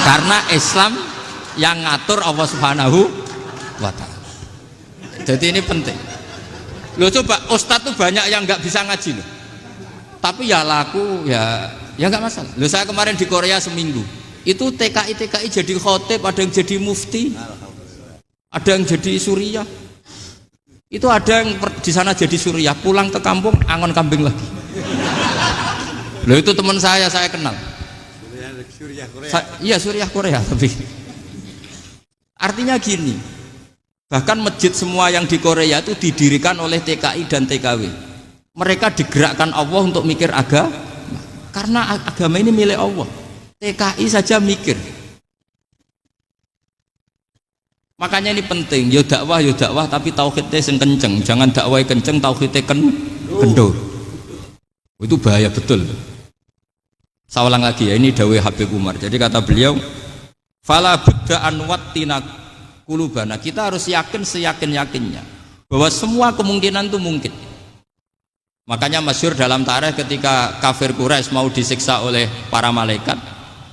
Karena Islam yang ngatur Allah Subhanahu wa ta'ala. Jadi ini penting. Loh coba ustadz tuh banyak yang nggak bisa ngaji loh, tapi ya laku ya nggak masalah. Loh saya kemarin di Korea seminggu itu TKI jadi khotib, ada yang jadi mufti, ada yang jadi suriah. Itu ada yang di sana jadi suriah, pulang ke kampung angon kambing lagi. Loh itu teman saya kenal. Iya suriah Korea tapi artinya gini. Bahkan masjid semua yang di Korea itu didirikan oleh TKI dan TKW. Mereka digerakkan Allah untuk mikir agama, karena agama ini milik Allah. TKI saja mikir. Makanya ini penting. Yo dakwah tapi tauhidnya sing kenceng. Jangan dakwah kenceng tauhidnya kendor. Itu bahaya betul. Saya ulang lagi ya, ini dawuh Habib Umar. Jadi kata beliau, fala budda an wattina kulubana, kita harus yakin seyakin-yakinnya bahwa semua kemungkinan itu mungkin. Makanya masyhur dalam tarikh ketika kafir Quraisy mau disiksa oleh para malaikat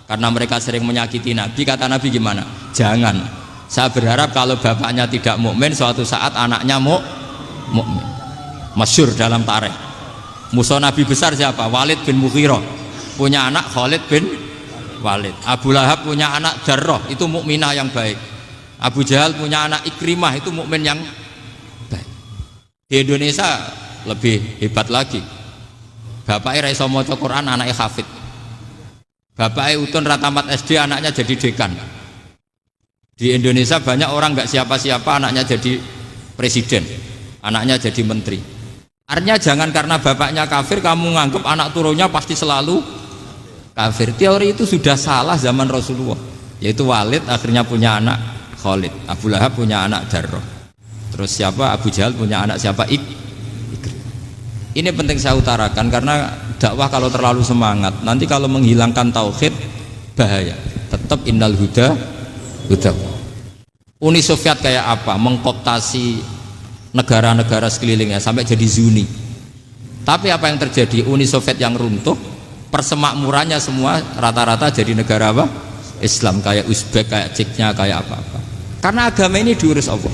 karena mereka sering menyakiti Nabi, kata Nabi gimana? Jangan. Saya berharap kalau bapaknya tidak mukmin, suatu saat anaknya mukmin. Masyhur dalam tarikh. Musuh Nabi besar siapa? Walid bin Mughirah. Punya anak Khalid bin Walid. Abu Lahab punya anak Darrah, itu mukminah yang baik. Abu Jahal punya anak Ikrimah, itu mukmin yang baik. Di Indonesia lebih hebat lagi. Bapaknya ra iso maca Quran, anaknya hafid. Bapaknya utun ra tamat SD, anaknya jadi dekan. Di Indonesia banyak orang nggak siapa-siapa, anaknya jadi presiden, anaknya jadi menteri. Artinya jangan karena bapaknya kafir kamu nganggep anak turunnya pasti selalu kafir. Teori itu sudah salah zaman Rasulullah. Yaitu Walid akhirnya punya anak Khalid, Abu Lahab punya anak Darrah, terus siapa? Abu Jahal punya anak siapa? Ini penting saya utarakan karena dakwah kalau terlalu semangat nanti kalau menghilangkan tauhid bahaya. Tetap innal huda. Uni Soviet kayak apa? Mengkooptasi negara-negara sekelilingnya sampai jadi Zuni. Tapi apa yang terjadi? Uni Soviet yang runtuh, persemakmurannya semua rata-rata jadi negara apa? Islam, kayak Uzbek, kayak Ceknya, kayak apa-apa. Karena agama ini diurus Allah.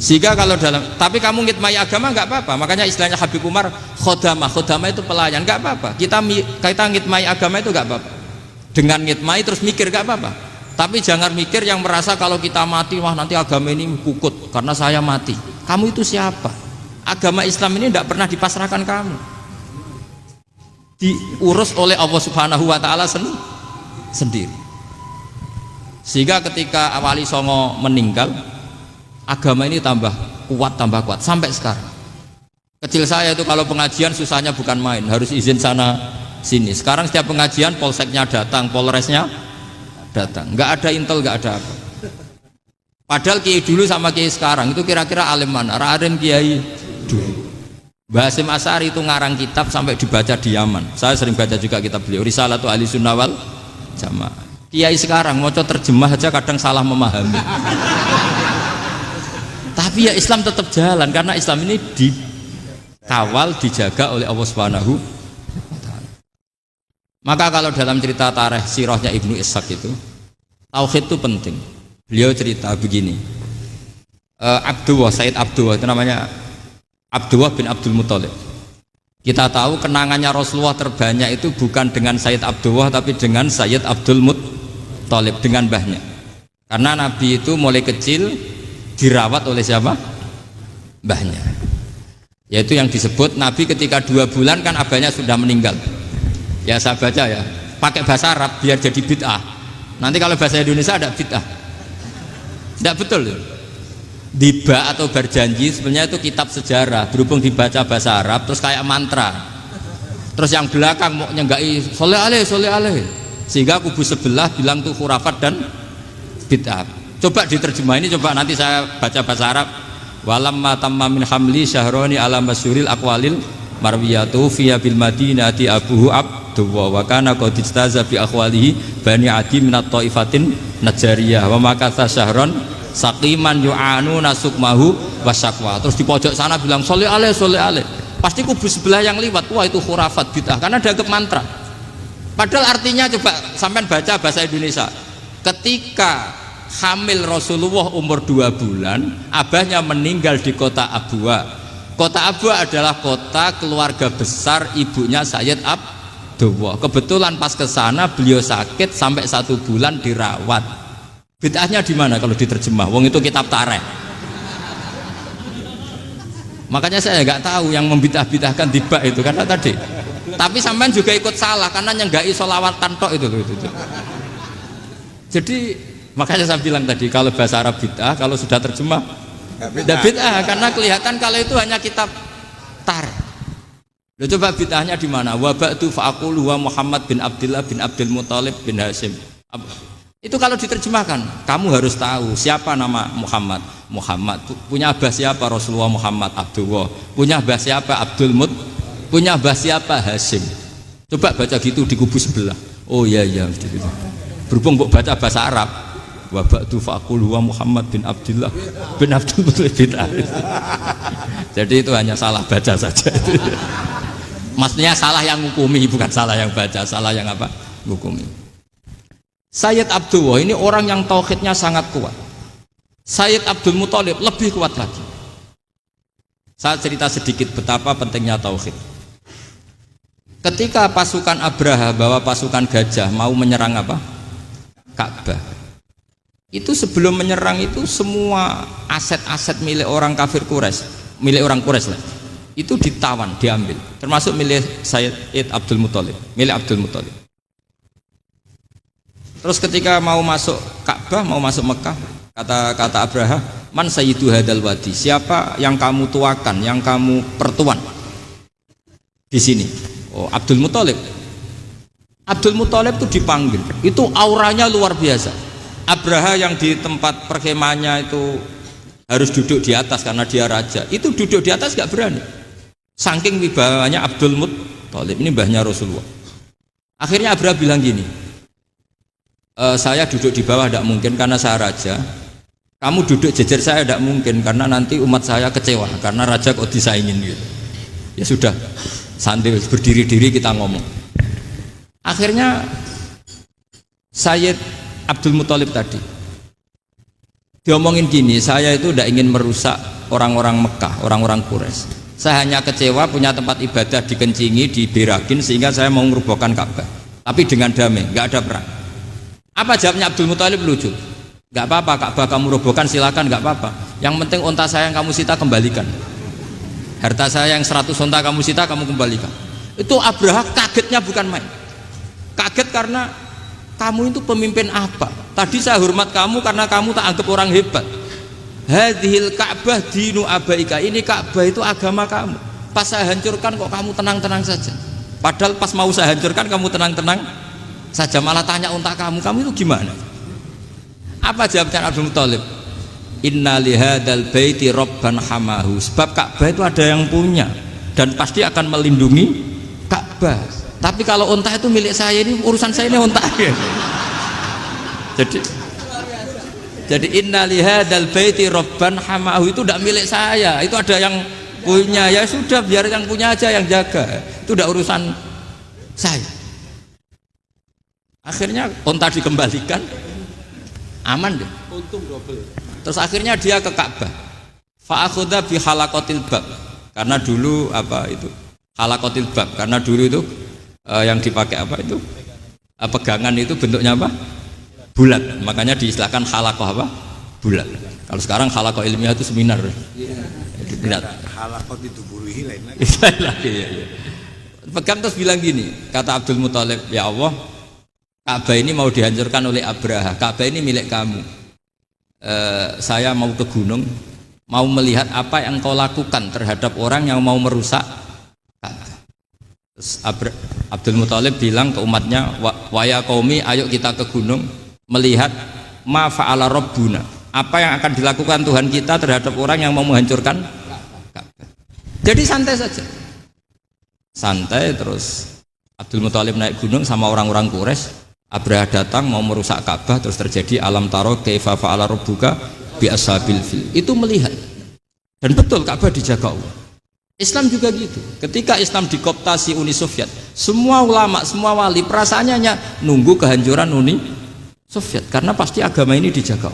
Sehingga kalau tapi kamu ngitmai agama nggak apa-apa. Makanya istilahnya Habib Umar khodamah itu pelayan, nggak apa-apa. Kita ngitmai agama itu nggak apa-apa. Dengan ngitmai terus mikir nggak apa-apa. Tapi jangan mikir yang merasa kalau kita mati wah nanti agama ini kukut karena saya mati. Kamu itu siapa? Agama Islam ini tidak pernah dipasrahkan kamu. Diurus oleh Allah Subhanahu wa taala sendiri. Sehingga ketika Wali Songo meninggal, agama ini tambah kuat sampai sekarang. Kecil saya itu kalau pengajian susahnya bukan main, harus izin sana sini. Sekarang setiap pengajian polseknya datang, polresnya datang, nggak ada intel, nggak ada apa. Padahal kiai dulu sama kiai sekarang itu kira-kira alim mana? Alim kiai dulu. Mbah Hasyim Asy'ari itu ngarang kitab sampai dibaca di Yaman. Saya sering baca juga kitab beliau, Risalatu Ahli Sunnah wal Jamaah. Kiai sekarang mau terjemah aja kadang salah memahami. Tapi ya Islam tetap jalan karena Islam ini dikawal, dijaga oleh Allah Subhanahu wa taala. Maka kalau dalam cerita tarikh sirahnya Ibnu Ishaq itu tauhid itu penting. Beliau cerita begini. Sayyid Abdullah itu namanya Abdullah bin Abdul Muthalib. Kita tahu kenangannya Rasulullah terbanyak itu bukan dengan Sayyid Abdullah tapi dengan Sayyid Abdul Muthalib, dengan mbahnya. Karena Nabi itu mulai kecil dirawat oleh siapa? Mbahnya. Yaitu yang disebut Nabi ketika 2 bulan kan abahnya sudah meninggal. Ya saya baca ya, pakai bahasa Arab biar jadi bid'ah. Nanti kalau bahasa Indonesia ada bid'ah. Tidak betul. Diba atau berjanji sebenarnya itu kitab sejarah, berhubung dibaca bahasa Arab terus kayak mantra. Terus yang belakang mau nyenggai soleh aleh, sehingga kubu sebelah bilang tuh khurafat dan bid'ah. Coba diterjemah ini, coba nanti saya baca bahasa Arab. Walamma tamma min hamli syahroni ala masyuril aqwalil marwiyatu fiya bil madinati abuhu abdullah wa kana qad istaza bi akhwalihi bani adi minat taifatin najariyah wa makatha syahron saqiman yu'anu nasukmahu wasyakwa. Terus di pojok sana bilang soleh aleh, pasti kubu sebelah yang liwat, wah itu khurafat bid'ah karena dianggap mantra. Padahal artinya coba sampean baca bahasa Indonesia. Ketika hamil Rasulullah umur 2 bulan, abahnya meninggal di kota Abwa. Kota Abwa adalah kota keluarga besar ibunya Sayyid Abdullah. Kebetulan pas ke sana beliau sakit sampai 1 bulan dirawat. Bid'ahnya di mana kalau diterjemah? Wong itu kitab tarikh. Makanya saya nggak tahu yang membid'ah-bid'ahkan tiba itu karena tadi. Tapi sampean juga ikut salah karena nyenggai sholawatan tok itu. Jadi makanya saya bilang tadi kalau bahasa Arab bid'ah, kalau sudah terjemah tidak bid'ah karena kelihatan kalau itu hanya kitab tarikh. Loh, coba bid'ahnya di mana? Wa ba'du fa'aqulu wa Muhammad bin Abdullah bin Abdul Muthalib bin Hashim. Itu kalau diterjemahkan, kamu harus tahu siapa nama Muhammad. Muhammad punya abah siapa? Rasulullah Muhammad Abdullah. Punya abah siapa? Abdul Mut. Punya abah siapa? Hashim. Coba baca gitu di kubu sebelah. Oh iya gitu. Berhubung baca bahasa Arab. Wa ba'du fa'aqulu wa Muhammad bin Abdullah bin Abdul Muthalib bin Hashim. Jadi itu hanya salah baca saja. Maksudnya salah yang hukumi, bukan salah yang baca, salah yang apa? Hukumi. Sayyid Abdullah ini orang yang tauhidnya sangat kuat. Sayyid Abdul Muthalib lebih kuat lagi. Saya cerita sedikit betapa pentingnya tauhid. Ketika pasukan Abraha bawa pasukan gajah mau menyerang apa? Ka'bah. Itu sebelum menyerang itu semua aset-aset milik orang kafir Quraisy, milik orang Quraisy lah. Itu ditawan, diambil, termasuk milik Sayyid Abdul Muthalib, milik Abdul Muthalib. Terus ketika mau masuk Ka'bah, mau masuk Mekah, kata Abraha, man sayyidu hadal wadi, siapa yang kamu tuakan, yang kamu pertuan di sini? Oh, Abdul Muthalib. Abdul Muthalib itu dipanggil, itu auranya luar biasa. Abraha yang di tempat perkemahannya itu harus duduk di atas karena dia raja, itu duduk di atas gak berani, saking wibawanya Abdul Muthalib, ini mbahnya Rasulullah. Akhirnya Abraha bilang gini, saya duduk di bawah tidak mungkin karena saya raja, kamu duduk jejer saya tidak mungkin karena nanti umat saya kecewa karena raja kok disaingin gitu. Ya sudah, santai berdiri-diri kita ngomong. Akhirnya Sayyid Abdul Muthalib tadi diomongin gini, saya itu tidak ingin merusak orang-orang Mekah, orang-orang Quraisy. Saya hanya kecewa punya tempat ibadah dikencingi, diberakin sehingga saya mau merubuhkan Ka'bah, tapi dengan damai, nggak ada perang. Apa jawabnya Abdul Muthalib? Lucu. Gak apa-apa, Ka'bah kamu robohkan silakan, gak apa-apa. Yang penting unta saya yang kamu sita kembalikan. Harta saya yang 100 unta kamu sita kamu kembalikan. Itu Abraha kagetnya bukan main. Kaget karena kamu itu pemimpin apa? Tadi saya hormat kamu karena kamu tak anggap orang hebat. Hadhil Ka'bah dinu abaika, ini Ka'bah itu agama kamu. Pas saya hancurkan kok kamu tenang-tenang saja. Padahal pas mau saya hancurkan kamu tenang-tenang saja, malah tanya unta kamu itu gimana? Apa jawabnya Abdul Muthalib? Inna lihadal baiti robban hamahu, sebab Ka'bah itu ada yang punya dan pasti akan melindungi Ka'bah. Tapi kalau unta itu milik saya, ini urusan saya, ini unta. Jadi inna lihadal baiti robban hamahu itu tidak milik saya, itu ada yang punya. Ya sudah, biar yang punya aja yang jaga, itu tidak urusan saya. Akhirnya unta dikembalikan, aman deh, untung double. Terus akhirnya dia ke Ka'bah, fa'akhudha bi halaqatil bab, karena dulu apa itu halaqatil bab, karena dulu itu yang dipakai apa itu pegangan itu bentuknya apa, bulat, makanya diistilahkan halaqah apa, bulat. Kalau sekarang halaqah ilmiah itu seminar, bulat. Halaqah itu buruhi lain lagi. Pegang terus bilang gini, kata Abdul Muthalib, ya Allah, Ka'bah ini mau dihancurkan oleh Abraha, Ka'bah ini milik kamu. Saya mau ke gunung, mau melihat apa yang kau lakukan terhadap orang yang mau merusak Ka'bah. Terus Abdul Muthalib bilang ke umatnya, wa ya qaumi, ayo kita ke gunung melihat ma fa'ala rabbuna, apa yang akan dilakukan Tuhan kita terhadap orang yang mau menghancurkan Ka'bah. Jadi santai saja, santai. Terus Abdul Muthalib naik gunung sama orang-orang Quraisy. Abraha datang mau merusak Ka'bah, terus terjadi alam taro kaifa fa'ala rabbuka bi ashabil fil. Itu melihat, dan betul Ka'bah dijaga Allah. Islam juga gitu. Ketika Islam dikooptasi Uni Soviet, semua ulama, semua wali perasaannya hanya nunggu kehancuran Uni Soviet karena pasti agama ini dijaga.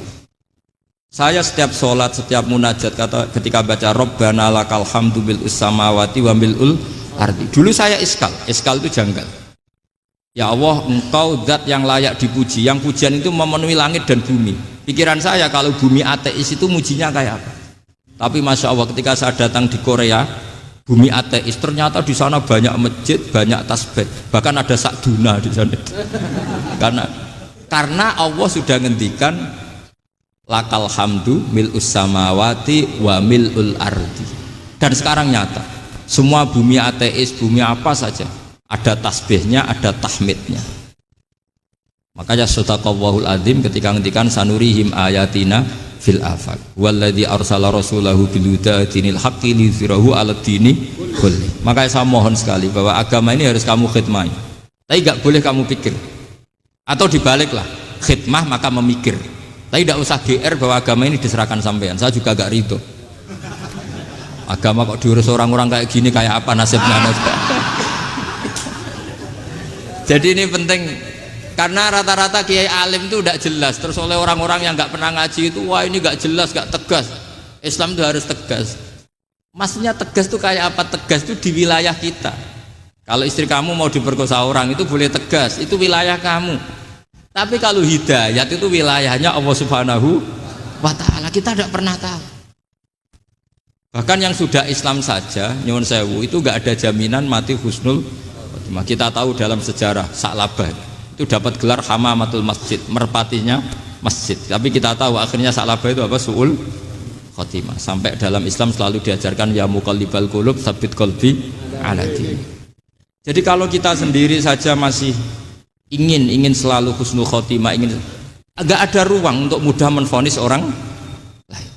Saya setiap sholat, setiap munajat ketika baca Rabbana lakal hamdu bil samawati wa mil'ul ardi. Dulu saya iskal itu janggal. Ya Allah, engkau zat yang layak dipuji, yang pujian itu memenuhi langit dan bumi. Pikiran saya kalau bumi ateis itu mujinya kayak apa? Tapi masya Allah ketika saya datang di Korea, bumi ateis ternyata di sana banyak masjid, banyak tasbih, bahkan ada sakduna di sana. karena Allah sudah ngendikan lakal hamdu mil'us samawati wa mil'ul ardi. Dan sekarang nyata, semua bumi ateis, bumi apa saja ada tasbihnya, ada tahmidnya. Makanya sadaqallahul adzim ketika ngendikan sanurihim ayatina fil afaq walladzi arsala rasulahu bil huda dinil haqqi liyuzhirahu 'alad dini kulli. Makanya saya mohon sekali bahwa agama ini harus kamu khidmah. Tapi enggak boleh kamu pikir. Atau dibaliklah, khidmah maka memikir. Tapi tidak usah GR bahwa agama ini diserahkan sampean. Saya juga gak ridho. Agama kok diurus orang-orang kayak gini, kayak apa nasibnya? Jadi ini penting karena rata-rata kiai alim itu tidak jelas. Terus oleh orang-orang yang nggak pernah ngaji itu, wah ini nggak jelas, nggak tegas. Islam itu harus tegas. Maksudnya tegas itu kayak apa? Tegas itu di wilayah kita. Kalau istri kamu mau diperkosa orang itu boleh tegas, itu wilayah kamu. Tapi kalau hidayat itu wilayahnya Allah Subhanahu wa Ta'ala, kita tidak pernah tahu. Bahkan yang sudah Islam saja, nyuwun sewu, itu nggak ada jaminan mati husnul. Kita tahu dalam sejarah Sa'labah itu dapat gelar hamamatul masjid, merpatinya masjid. Tapi kita tahu akhirnya Sa'labah itu apa? Su'ul khotimah. Sampai dalam Islam selalu diajarkan ya muqallibal qulub tsabbit qalbi ala dini. Jadi kalau kita sendiri saja masih ingin selalu husnul khotimah, agak ada ruang untuk mudah menvonis orang lain.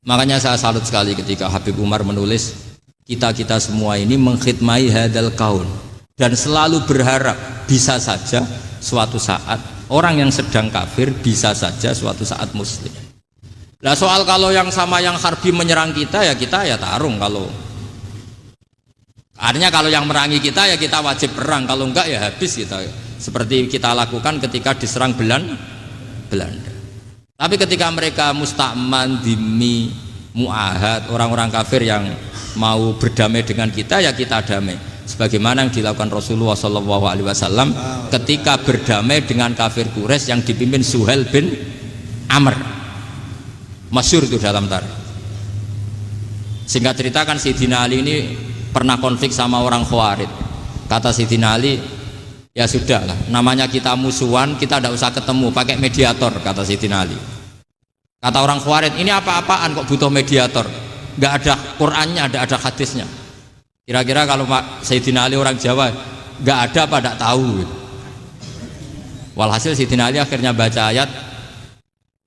Makanya saya salut sekali ketika Habib Umar menulis kita semua ini mengkhidmati hadal kaun dan selalu berharap bisa saja suatu saat orang yang sedang kafir bisa saja suatu saat muslim. Nah soal kalau yang sama yang harbi menyerang kita ya tarung. Kalau artinya kalau yang merangi kita ya kita wajib perang, kalau enggak ya habis kita. Seperti kita lakukan ketika diserang Belanda. Tapi ketika mereka musta'man, dhimmi, mu'ahad, orang-orang kafir yang mau berdamai dengan kita ya kita damai. Sebagaimana yang dilakukan Rasulullah SAW ketika berdamai dengan kafir Quraisy yang dipimpin Suhail bin Amr. Masyhur itu dalam tarikh. Singkat cerita kan Sayyidina Ali ini pernah konflik sama orang Khawarij. Kata Sayyidina Ali, ya sudah lah, namanya kita musuhan, kita tidak usah ketemu, pakai mediator, kata Sayyidina Ali. Kata orang Khawarij, ini apa-apaan kok butuh mediator? Nggak ada Qur'annya, ada hadisnya. Kira-kira kalau Pak Sayyidina Ali orang Jawa, nggak ada apa tidak tahu. Walhasil Sayyidina Ali akhirnya baca ayat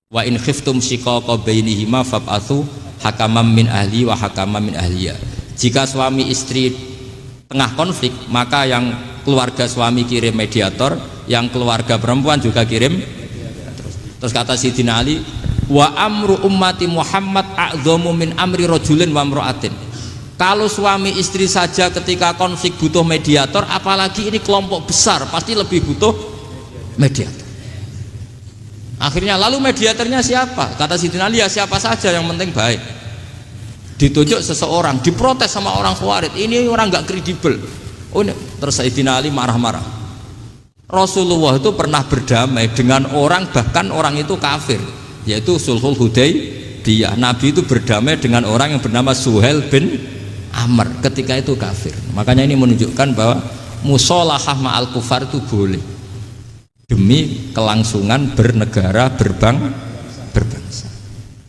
wa in khiftum shiqaqa bainihima fab'atsu hakaman min ahli wa hakaman min ahliya. Jika suami istri tengah konflik, maka yang keluarga suami kirim mediator, yang keluarga perempuan juga kirim. Terus kata Sayyidina Ali, wa amru ummati Muhammad a'dhamu min amri rajulin wa imra'atin. Kalau suami istri saja ketika konflik butuh mediator, apalagi ini kelompok besar pasti lebih butuh mediator. Akhirnya lalu mediatornya siapa? Kata Sayyidina Ali, ya siapa saja yang penting baik. Ditunjuk seseorang, diprotes sama orang Khawarij, ini orang nggak kredibel. Oh, terus Sayyidina Ali marah-marah. Rasulullah itu pernah berdamai dengan orang, bahkan orang itu kafir, yaitu Sulhul Hudaybiyah. Nabi itu berdamai dengan orang yang bernama Suhail bin Amr ketika itu kafir. Makanya ini menunjukkan bahwa musolahah ma'al kufar itu boleh demi kelangsungan bernegara, berbangsa.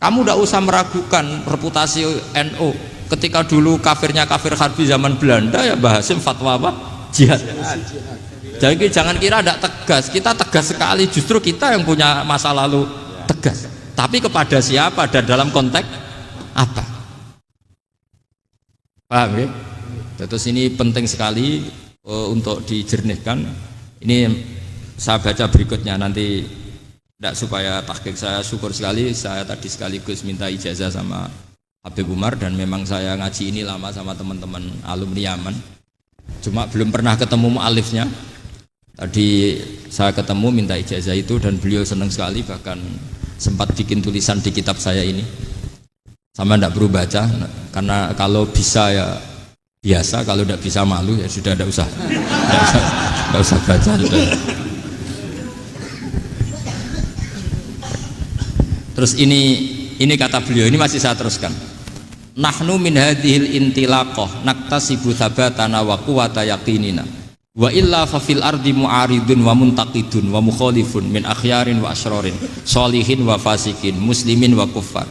Kamu tidak usah meragukan reputasi NU. Ketika dulu kafirnya kafir harbi zaman Belanda, ya Mbah Hasim fatwa apa? Jihad. Jadi jangan kira tidak tegas, kita tegas sekali, justru kita yang punya masa lalu tegas. Tapi kepada siapa dan dalam konteks apa? Paham ya? Terus ini penting sekali untuk dijernihkan. Ini saya baca berikutnya nanti, tidak supaya tahqiq. Saya syukur sekali, saya tadi sekaligus minta ijazah sama Habib Umar, dan memang saya ngaji ini lama sama teman-teman alumni Yaman. Cuma belum pernah ketemu mu'alifnya. Tadi saya ketemu minta ijazah itu dan beliau senang sekali, bahkan sempat bikin tulisan di kitab saya ini. Sama tidak perlu baca, karena kalau bisa ya biasa, kalau tidak bisa malu ya sudah, tidak usah baca sudah. Terus ini kata beliau, ini masih saya teruskan. Nahnu min hadhil intilaqah naktasibu thabatana wa quwwata yaqinina wa illa fa fil ardi mu'aridun wa muntaqidun wa mukhalifun min akhyarin wa asyrarin sholihin wa fasikin muslimin wa kuffar.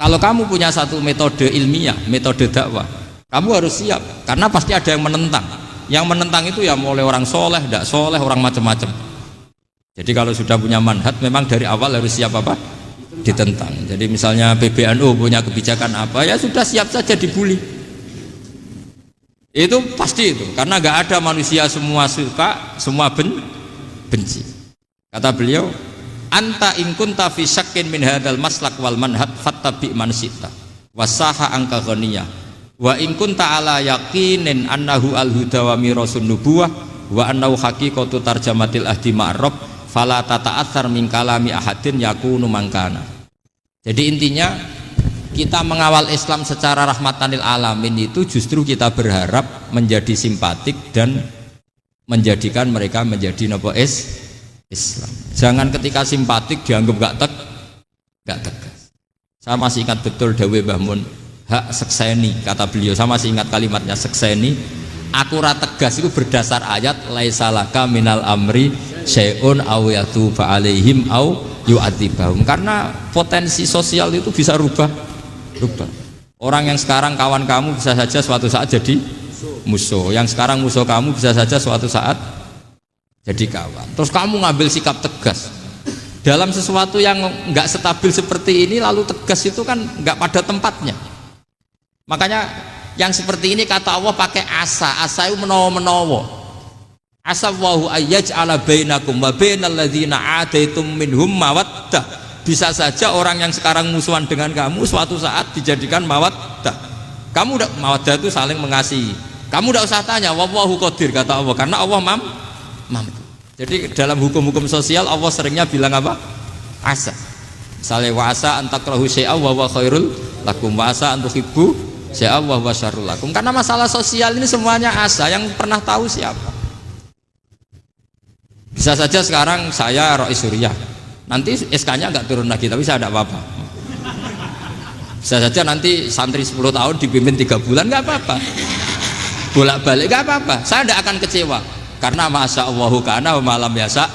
Kalau kamu punya satu metode ilmiah, metode dakwah, kamu harus siap, karena pasti ada yang menentang. Yang menentang itu ya mulai orang soleh, tidak soleh, orang macam-macam. Jadi kalau sudah punya manhaj, memang dari awal harus siap apa? Ditentang. Jadi misalnya PBNU punya kebijakan apa, ya sudah siap saja dibully. Itu pasti itu, karena nggak ada manusia semua suka, semua benci. Kata beliau, anta in kunta fi syakkin min hadzal maslak wal manhaj fattabi man syi'ta wasaha angka ghaniyah wa in kunta ala yaqinin annahu al huda wa mirasun nubuwah wa annahu haqiqatu tarjamatil ahdi ma'rab fala tata'atsar min kalami ahadin yakunu mangkana. Jadi intinya kita mengawal Islam secara rahmatanil alamin itu justru kita berharap menjadi simpatik dan menjadikan mereka menjadi nopo Islam. Jangan ketika simpatik dianggap gak tegas. Saya masih ingat betul dawuh Mbah Mun, hak sekseni, kata beliau. Saya masih ingat kalimatnya, sekseni akurat tegas itu berdasar ayat laisalaka minal amri syai'un aw yatuba alaihim aw yu'adzibahum. Karena potensi sosial itu bisa rubah. Orang yang sekarang kawan kamu bisa saja suatu saat jadi musuh. Yang sekarang musuh kamu bisa saja suatu saat jadi kawan. Terus kamu ngambil sikap tegas dalam sesuatu yang nggak stabil seperti ini, lalu tegas itu kan nggak pada tempatnya. Makanya yang seperti ini kata Allah pakai asa itu menawa-menawa. Asa wahu ayyaj'ala bainakum wa bainal ladzina adaitum minhum mawaddah. Bisa saja orang yang sekarang musuhan dengan kamu suatu saat dijadikan mawaddah. Kamu udah mawaddah itu saling mengasihi. Kamu udah usah tanya, wallahu qadir, kata Allah, karena Allah mampu. Jadi dalam hukum-hukum sosial Allah seringnya bilang apa? Asa. Misalnya wa asa an takrahu syai'a wa huwa khairul lakum wa asa an tuhibbu syai'a wa huwa syarrul lakum. Karena masalah sosial ini semuanya asa, yang pernah tahu siapa? Bisa saja sekarang saya Rois Suriah, nanti SK-nya nggak turun lagi, tapi saya tidak apa-apa. Bisa saja nanti santri 10 tahun dipimpin 3 bulan, nggak apa-apa. Bolak-balik nggak apa-apa, saya tidak akan kecewa. Karena masya Allahu kana wa malam biasa